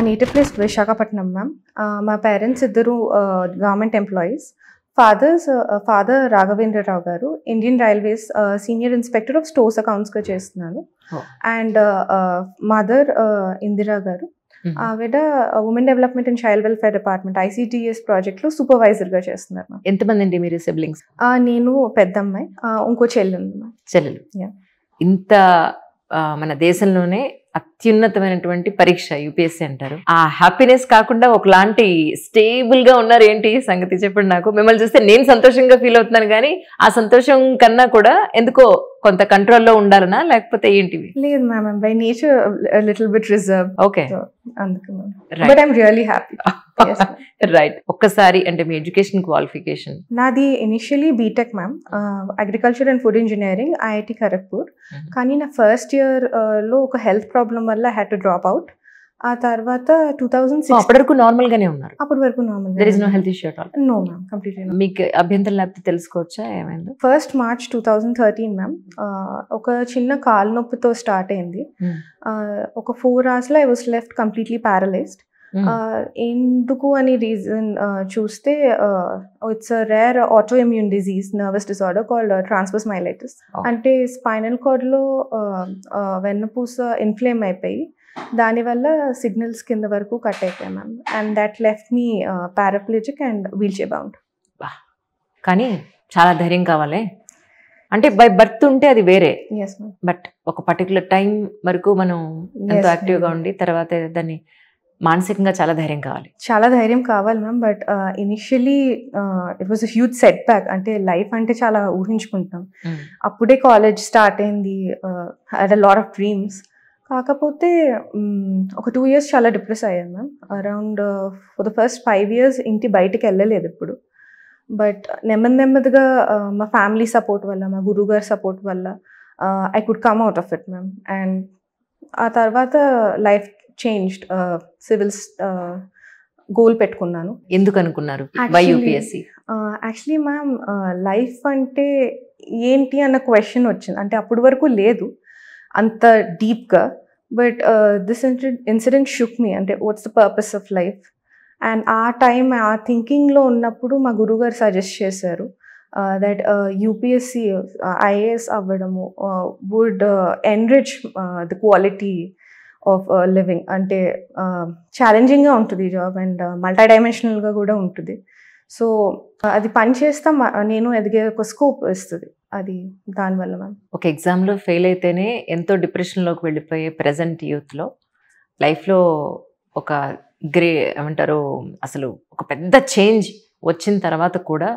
Native place Visakhapatnam ma'am. మా parents ఇద్దరు government employees. Father Raghavendra Rao గారు Indian railways senior inspector of stores అకౌంట్స్గా చేస్తున్నారు. అండ్ మదర్ ఇందిరా గారు, ఆవిడ women development and child welfare department ICTS ప్రాజెక్ట్లో సూపర్వైజర్గా చేస్తున్నారు మ్యామ్. ఎంతమంది అండి మీరు సిబ్లింగ్స్? నేను పెద్దమ్మాయి, ఇంకో చెల్లి ఉంది మ్యామ్. చెల్లెలు. Yeah. ఇంత మన దేశంలోనే అత్యున్నతమైనటువంటి పరీక్ష UPSC అంటారు. ఆ హ్యాపీనెస్ కాకుండా ఒకలాంటి స్టేబుల్ గా ఉన్నారు. ఏంటి సంగతి చెప్పండి నాకు. మిమ్మల్ని చూస్తే నేను సంతోషంగా ఫీల్ అవుతున్నాను, కానీ ఆ సంతోషం కన్నా కూడా ఎందుకో కొంత కంట్రోల్లో ఉండాలనా, లేకపోతే ఏంటివి? లేదు ma'am, by nature little bit reserve. Okay, అందుకు but I'm really happy. Right. ఒక్కసారి అంటే మీ ఎడ్యుకేషన్ క్వాలిఫికేషన్? నాది initially BTech ma'am, agriculture and food engineering, IIT Kharagpur. కానీ నా ఫస్ట్ ఇయర్ లో ఒక హెల్త్ ప్రాబ్లం వల్ల I had to drop out. ఆ తర్వాత 2006 అప్పటి వరకు నార్మల్ గానే ఉన్నారు? అప్పటి వరకు normal. There is no health issue at all? No ma'am, completely no. మీకు అభ్యంతరం లేకపోతే తెలుసుకోవచ్చా ఏమైందో? 1st March 2013 మ్యామ్, ఒక చిన్న కాలు నొప్పితో స్టార్ట్ అయింది. ఒక 4 hours లో I was left completely paralysed. ఎందుకు అని రీజన్ చూస్తే it's a rare auto immune disease, nervous disorder called transverse myelitis. అంటే స్పైనల్ కార్డ్లో వెన్నుపూస ఇన్ఫ్లేమ్ అయిపోయి దానివల్ల సిగ్నల్స్ కింద వరకు కట్ అయిపోయాయి ma'am. And that left me paraplegic and wheelchair bound. కానీ చాలా ధైర్యం కావాలి. అంటే బై బర్త్ ఉంటే అది వేరే, బట్ ఒక పర్టికులర్ టైం వరకు మనం ఎంతో యాక్టివ్గా ఉండి తర్వాత దాన్ని మానసికంగా చాలా ధైర్యం కావాలి. చాలా ధైర్యం కావాలి ma'am. But initially it was a huge set back. అంటే లైఫ్ అంటే చాలా ఊహించుకుంటాం. అప్పుడే కాలేజ్ స్టార్ట్ అయింది, had a lot of dreams. కాకపోతే ఒక 2 years చాలా డిప్రెస్ అయ్యాను ma'am. Around for the first 5 years ఇంటి బయటికి వెళ్ళలేదు ఇప్పుడు. బట్ నెమ్మదిగా మా ఫ్యామిలీ సపోర్ట్ వల్ల, మా గురువుగారి సపోర్ట్ వల్ల I could come out of it ma'am. And ఆ తర్వాత లైఫ్ చేంజ్డ్. సివిల్స్ గోల్ పెట్టుకున్నాను. ఎందుకు అనుకున్నారు UPSC? యాక్చువల్లీ మ్యామ్, లైఫ్ అంటే ఏంటి అన్న క్వశ్చన్ వచ్చింది. అంటే అప్పటి వరకు లేదు అంత డీప్గా. But this incident shook me. అంటే what's the purpose of life? And ఆ టైం ఆ థింకింగ్లో ఉన్నప్పుడు మా గురువుగారు సజెస్ట్ చేశారు దట్ UPSC IAS అవ్వడము would enrich the quality of living. అంటే ఛాలెంజింగ్గా ఉంటుంది జాబ్ అండ్ మల్టీ డైమెన్షనల్గా కూడా ఉంటుంది. సో అది పని చేస్తా నేను ఎదిగే ఒక స్కోప్ ఇస్తుంది అది. దానివల్ల మ్యామ్ ఒక ఎగ్జామ్లో ఫెయిల్ అయితేనే ఎంతో డిప్రెషన్లోకి వెళ్ళిపోయే ప్రజెంట్ యూత్లో లైఫ్లో ఒక ఏమంటారు అసలు ఒక పెద్ద చేంజ్ వచ్చిన తర్వాత కూడా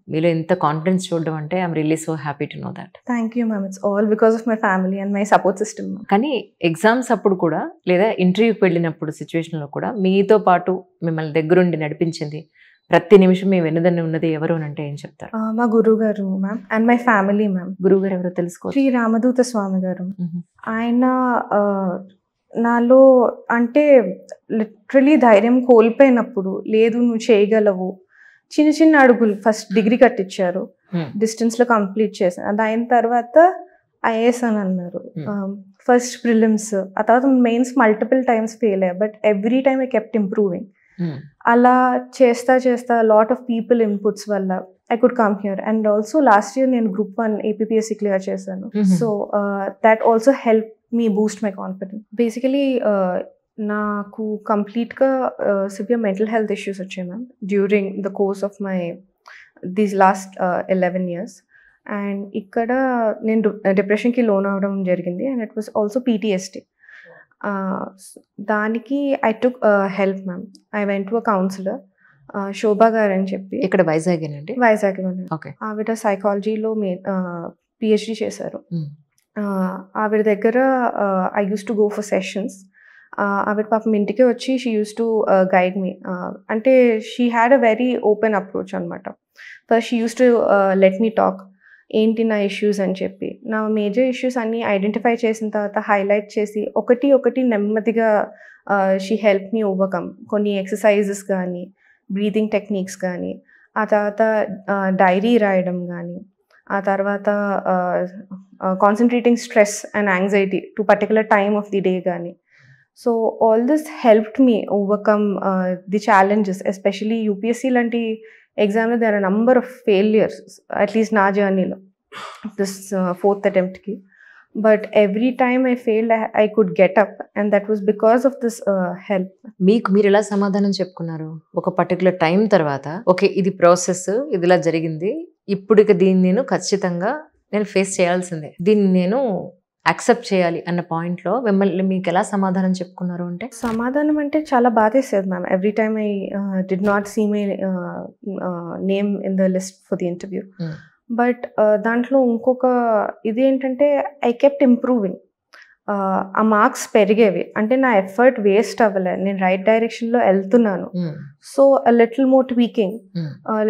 మీలో ఎంత కాన్ఫిడెన్స్ చూడడం అంటే I'm really so happy to know that. Thank you ma'am. It's all because of my family and my support system. కానీ ఎగ్జామ్స్ అప్పుడు కూడా లేదా ఇంటర్వ్యూకి వెళ్ళినప్పుడు సిచ్యువేషన్లో కూడా మీతో పాటు మిమ్మల్ని దగ్గరుండి నడిపించింది, ప్రతి నిమిషం మీ వెనుదన్ని ఉన్నది ఎవరు అని అంటే ఏం చెప్తారు? మా గురువు గారు ma'am and my family ma'am. గురువు గారు ఎవరో తెలుసుకో? శ్రీ రామదూత స్వామి గారు. ఆయన నాలో అంటే లిటరలీ ధైర్యం కోల్పోయినప్పుడు, లేదు నువ్వు చేయగలవు, చిన్న చిన్న అడుగులు ఫస్ట్ డిగ్రీ కట్టించారు, డిస్టెన్స్లో కంప్లీట్ చేశాను. అది అయిన తర్వాత IAS అని అన్నారు. ఫస్ట్ ప్రిలిమ్స్, ఆ తర్వాత మెయిన్స్ మల్టిపుల్ టైమ్స్ ఫెయిల్ అయ్యా. But every time I kept improving. అలా చేస్తా లాట్ ఆఫ్ పీపుల్ ఇన్పుట్స్ వల్ల I could come here. And also last year నేను Group 1 APPSC క్లియర్ చేశాను. So that also help me Boost my confidence. Basically నాకు కంప్లీట్గా severe mental health issues వచ్చాయి ma'am during the course of my these last 11 years. And ఇక్కడ నేను డిప్రెషన్కి loan అవ్వడం జరిగింది. And it was also PTSD. దానికి I took help ma'am. I went to a counsellor, Shobha గారు అని చెప్పి. ఇక్కడ వైజాగ్లోనే? వైజాగ్లోనే. ఆవిడ సైకాలజీలో PhD చేశారు. ఆవిడ దగ్గర I use to go for sessions. ఆవిడ పాపం ఇంటికే వచ్చి she use to guide me. అంటే she had a very open approach అనమాట. First she use to let me talk, ఏంటి నా ఇష్యూస్ అని చెప్పి. నా మేజర్ ఇష్యూస్ అన్నీ ఐడెంటిఫై చేసిన తర్వాత హైలైట్ చేసి ఒకటి నెమ్మదిగా షీ హెల్ప్ మీ ఓవర్కమ్. కొన్ని ఎక్సర్సైజెస్ కానీ, బ్రీతింగ్ టెక్నిక్స్ కానీ, ఆ తర్వాత డైరీ రాయడం కానీ, ఆ తర్వాత concentrating stress and anxiety to particular time of the day కానీ. So all this helped me overcome the challenges. Especially UPSC లాంటి ఎగ్జామ్లో there are number of failures, at least నా జర్నీలో దిస్ 4th అటెంప్ట్కి. But every time I failed, I could get up, and that was because of this help. మీకు మీరు ఎలా సమాధానం చెప్పుకున్నారు ఒక పర్టికులర్ టైం తర్వాత? ఓకే, ఇది ప్రాసెస్, ఇది ఇలా జరిగింది, ఇప్పుడు ఇక దీన్ని నేను ఖచ్చితంగా నేను ఫేస్ చేయాల్సిందే, దీన్ని నేను యాక్సెప్ట్ చేయాలి అన్న పాయింట్లో మిమ్మల్ని మీకు ఎలా సమాధానం చెప్పుకున్నారు? అంటే సమాధానం అంటే చాలా బాధేసేది ma'am. Every time I did not see my name in the list for the interview. But దాంట్లో ఇంకొక ఇది ఏంటంటే ఐ కెప్ట్ ఇంప్రూవింగ్. ఆ మార్క్స్ పెరిగేవి, అంటే నా ఎఫర్ట్ వేస్ట్ అవ్వలేదు, నేను రైట్ డైరెక్షన్లో వెళ్తున్నాను. So little more tweaking,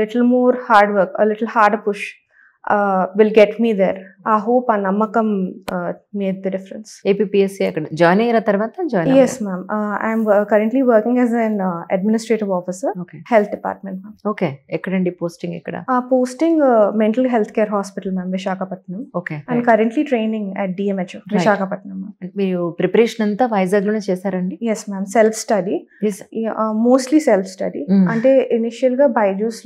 little more hard work, little hard push will get me there. ఆ హోప్, ఆ నమ్మకం made the difference. ఏపీఎస్సీ అక్కడ జాయిన్ అయ్యారా తర్వాత? Yes ma'am. I am currently working as an administrative officer, health department ma'am. Okay, ఎక్కడండి posting? ఎక్కడ? Posting mental health care hospital ma'am, Visakhapatnam. Okay. And currently training at DMHO Visakhapatnam ma'am. మీరు preparation అంతా వైజాగ్ లోనే చేశారండి? Yes ma'am, self study. Mostly self study. అంటే initial గా Byju's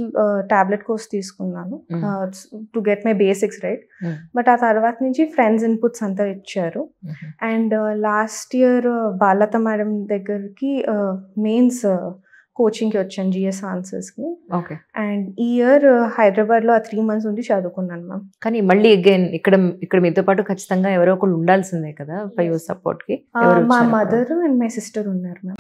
tablet course తీసుకున్నాను to get my basics right. But ఆ తర్వాత నుంచి ఫ్రెండ్స్ ఇన్పుట్స్ అంతా ఇచ్చారు. అండ్ లాస్ట్ ఇయర్ బాలత మేడం దగ్గరికి మెయిన్స్ కోచింగ్కి వచ్చాను, జిఎస్ ఆన్సర్స్కి. అండ్ ఈ ఇయర్ హైదరాబాద్లో 3 months ఉండి చదువుకున్నాను మ్యామ్. కానీ మళ్ళీ అగైన్ ఇక్కడ మీతో పాటు ఖచ్చితంగా ఎవరో ఒకళ్ళు ఉండాల్సిందే కదా ఫర్ యువర్ సపోర్ట్కి? మా మదర్ అండ్ మై సిస్టర్ ఉన్నారు మ్యామ్.